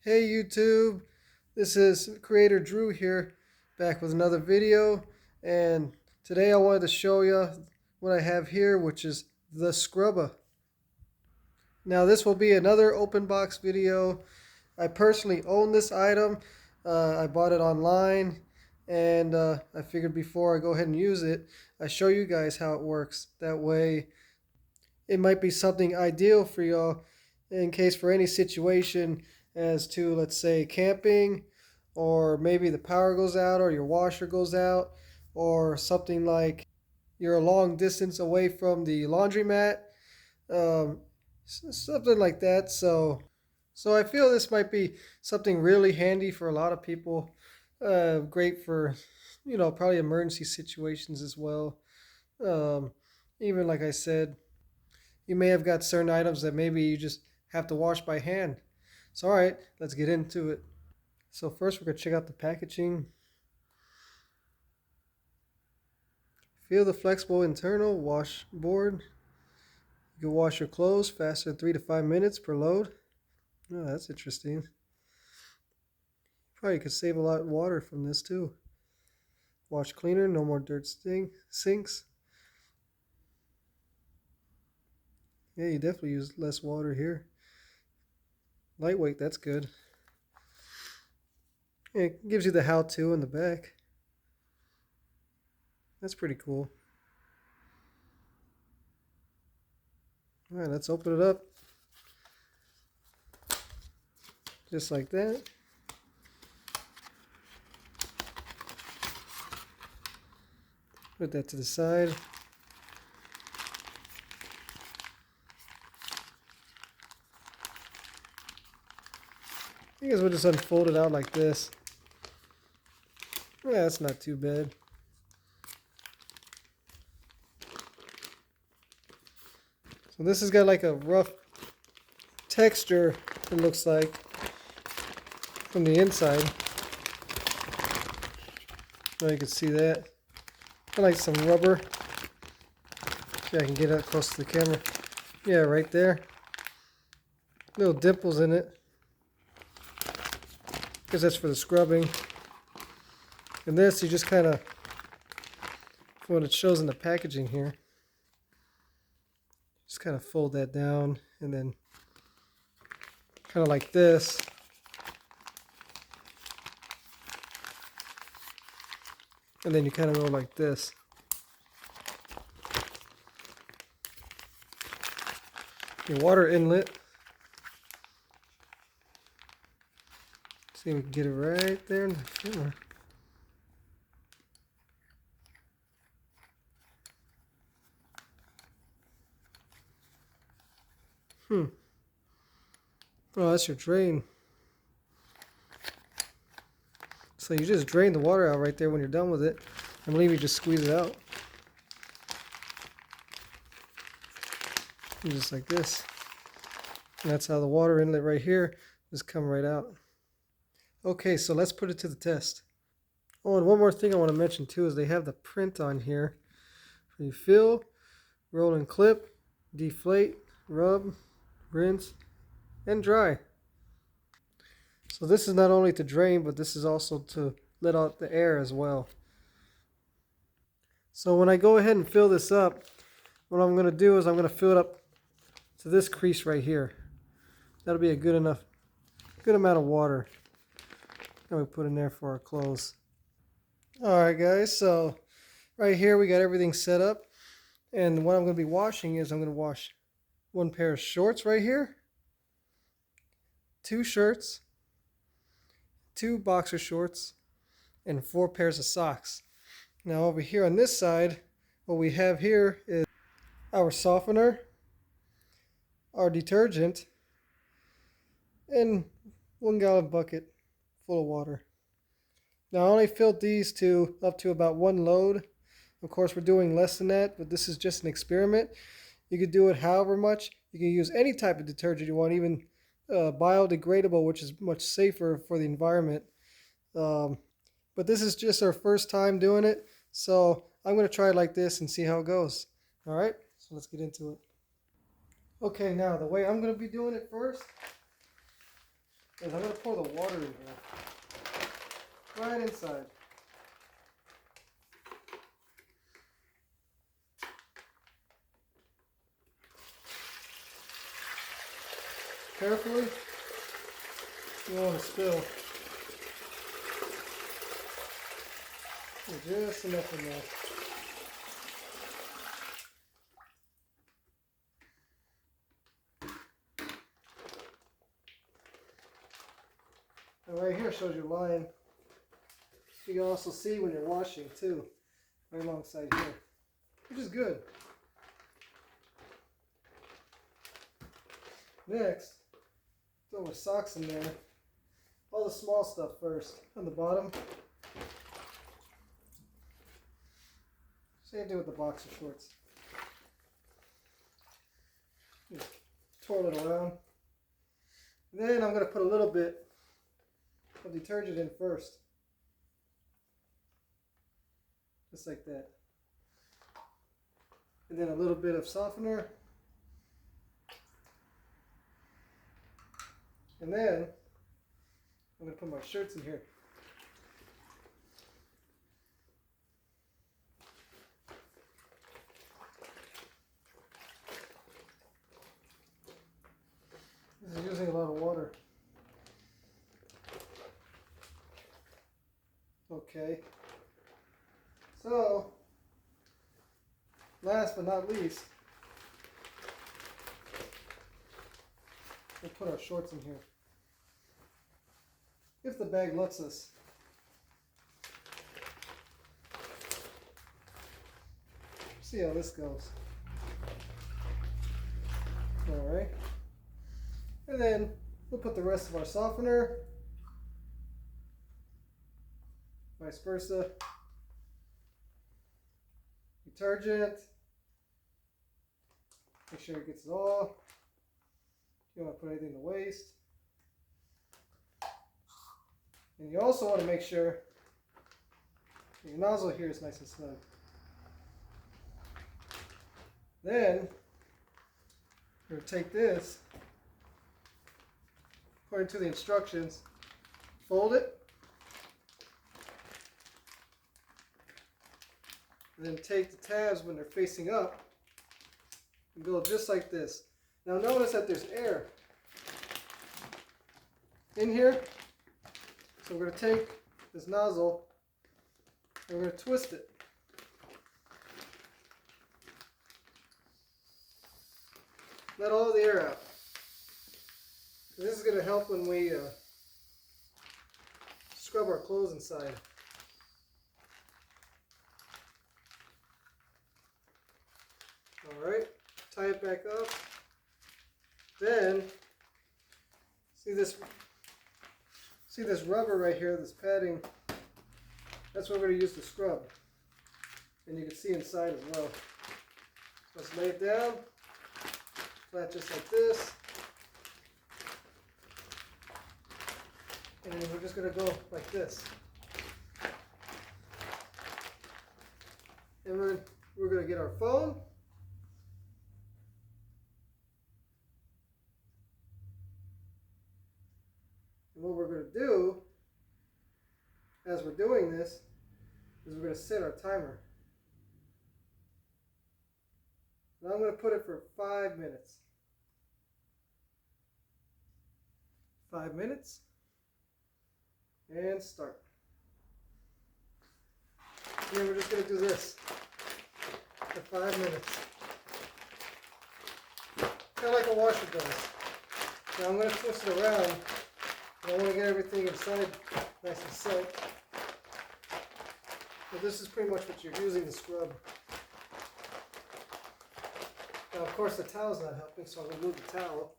Hey YouTube, this is creator Drew here, back with another video, and today I wanted to show you what I have here, which is the Scrubba. Now this will be another open box video. I personally own this item. I bought it online, and I figured before I go ahead and use it, I show you guys how it works. That way it might be something ideal for y'all in case for any situation as to, let's say, camping, or maybe the power goes out or your washer goes out, or something like you're a long distance away from the laundromat, um, something like that. So I feel this might be something really handy for a lot of people. Great for, probably emergency situations as well. Um, Even like I said, you may have got certain items that maybe you just have to wash by hand. So, all right, let's get into it. So first, we're gonna check out the packaging. Feel the flexible internal washboard. You can wash your clothes faster than 3 to 5 minutes per load. Oh, that's interesting. Probably could save a lot of water from this too. Wash cleaner, no more dirt sinks. Yeah, you definitely use less water here. Lightweight, that's good. It gives you the how-to in the back. That's pretty cool. All right, let's open it up. Just like that. Put that to the side. I guess we'll just unfold it out like this. Yeah, that's not too bad. So this has got like a rough texture, it looks like, from the inside. So you can see that. I like some rubber. See if I can get it close to the camera. Yeah, right there. Little dimples in it. Because that's for the scrubbing. And this, you just kind of, what it shows in the packaging here, just kind of fold that down and then kind of like this. And then you kind of go like this. Your water inlet. See if we can get it right there in the camera. Oh, that's your drain. So you just drain the water out right there when you're done with it. I believe you just squeeze it out. And just like this. And that's how the water inlet right here just come right out. Okay, so let's put it to the test. Oh, and one more thing I want to mention too is they have the print on here. You fill, roll and clip, deflate, rub, rinse, and dry. So this is not only to drain, but this is also to let out the air as well. So when I go ahead and fill this up, what I'm going to do is I'm going to fill it up to this crease right here. That'll be a good amount of water that we put in there for our clothes. Alright guys, so right here we got everything set up. And what I'm going to be washing is I'm going to wash one pair of shorts right here, 2 shirts, 2 boxer shorts, and 4 pairs of socks. Now over here on this side, what we have here is our softener, our detergent, and 1 gallon bucket full of water. Now I only filled these two up to about 1 load. Of course we're doing less than that, but this is just an experiment. You could do it however much. You can use any type of detergent you want, even biodegradable, which is much safer for the environment. But this is just our first time doing it, so I'm going to try it like this and see how it goes. All right, so let's get into it. Okay, now the way I'm going to be doing it first is I'm going to pour the water in here. Right inside. Carefully. You don't want to spill. Just enough in there. And right here shows your line. You can also see when you're washing too, right alongside here, which is good. Next, throw my socks in there. All the small stuff first on the bottom. Same thing with the boxer shorts. Just twirl it around. Then I'm going to put a little bit of detergent in first. Just like that. And then a little bit of softener. And then I'm going to put my shirts in here. This is using a lot of water. Okay. So, last but not least, we'll put our shorts in here. If the bag lets us. See how this goes. Alright. And then we'll put the rest of our softener, vice versa, detergent, make sure it gets it all. You don't want to put anything to waste. And you also want to make sure your nozzle here is nice and snug. Then we're going to take this, according to the instructions, fold it, and then take the tabs when they're facing up and go just like this. Now notice that there's air in here, so we're going to take this nozzle and we're going to twist it. Let all the air out. This is going to help when we scrub our clothes inside. Alright, tie it back up. Then, see this rubber right here, this padding, that's what we're going to use to scrub. And you can see inside as well. Let's lay it down, flat just like this. And we're just going to go like this. And we're going to get our phone. And what we're going to do, as we're doing this, is we're going to set our timer. And I'm going to put it for 5 minutes. 5 minutes. And start. And then we're just going to do this for 5 minutes. Kind of like a washer does. Now I'm going to twist it around. And I want to get everything inside nice and set. So this is pretty much what you're using to scrub. Now of course the towel's not helping, so I'm going to move the towel.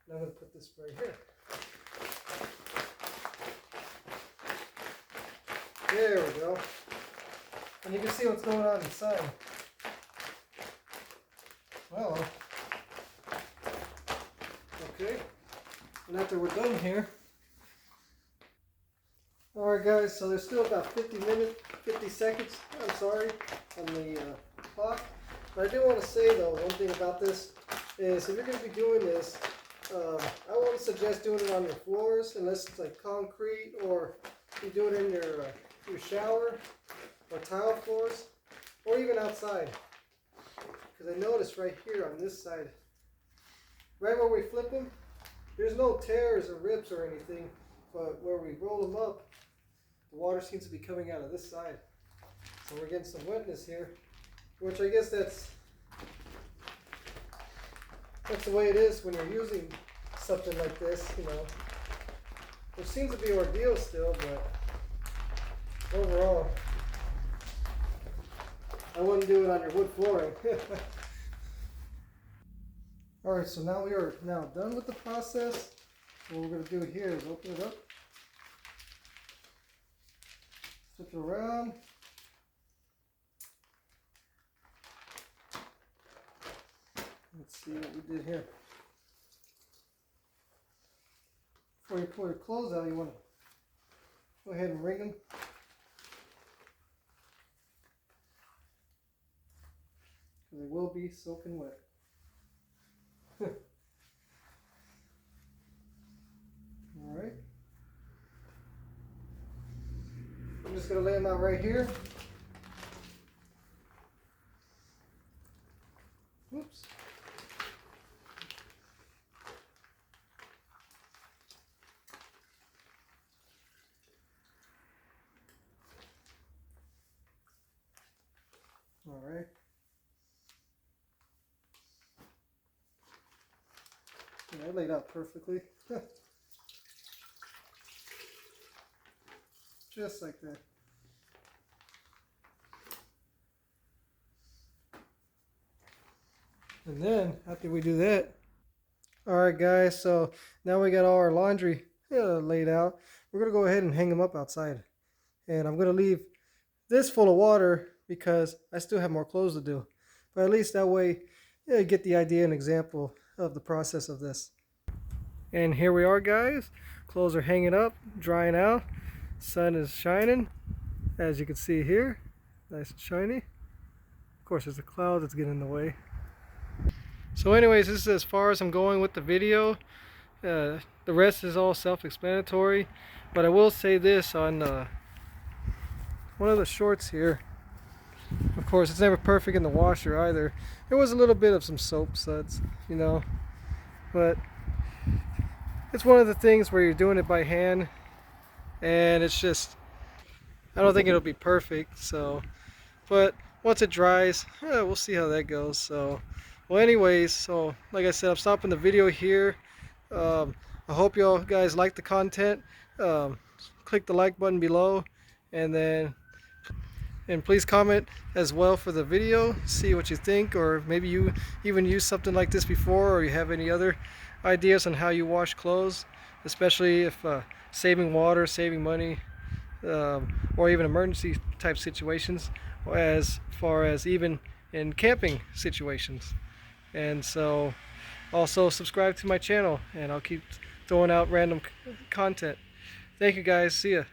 And I'm going to put this right here. There we go. And you can see what's going on inside. Well, okay. And after we're done here, alright guys, so there's still about 50 seconds, I'm sorry, on the clock. But I do want to say though, one thing about this is if you're going to be doing this, I want to suggest doing it on your floors unless it's like concrete, or you do it in your shower or tile floors, or even outside. Because I noticed right here on this side, right where we flip them, there's no tears or rips or anything, but where we roll them up, the water seems to be coming out of this side. So we're getting some wetness here, which I guess that's the way it is when you're using something like this, you know. There seems to be ordeal still, but overall, I wouldn't do it on your wood flooring. Alright, so now we are now done with the process. What we're going to do here is open it up, flip it around. Let's see what we did here. Before you pull your clothes out, you want to go ahead and wring them. Because they will be soaking wet. Alright. I'm just going to lay them out right here. Oops. Alright. Yeah, I laid out perfectly. Just like that. And then, after we do that, alright guys, so now we got all our laundry laid out. We're going to go ahead and hang them up outside. And I'm going to leave this full of water because I still have more clothes to do. But at least that way, you get the idea and example of the process of this. And here we are, guys. Clothes are hanging up, drying out. Sun is shining, as you can see here. Nice and shiny. Of course, there's a cloud that's getting in the way. So anyways, this is as far as I'm going with the video. The rest is all self-explanatory. But I will say this on one of the shorts here. Of course, it's never perfect in the washer either. There was a little bit of some soap suds, you know. But it's one of the things where you're doing it by hand. And it's just, I don't think it'll be perfect. So, but once it dries, we'll see how that goes. So, well anyways, so like I said, I'm stopping the video here. I hope you all guys like the content. Click the like button below, and please comment as well for the video, see what you think, or maybe you even used something like this before, or you have any other ideas on how you wash clothes, especially if saving water, saving money, or even emergency type situations, as far as even in camping situations. And so also subscribe to my channel, and I'll keep throwing out random content. Thank you guys, see ya.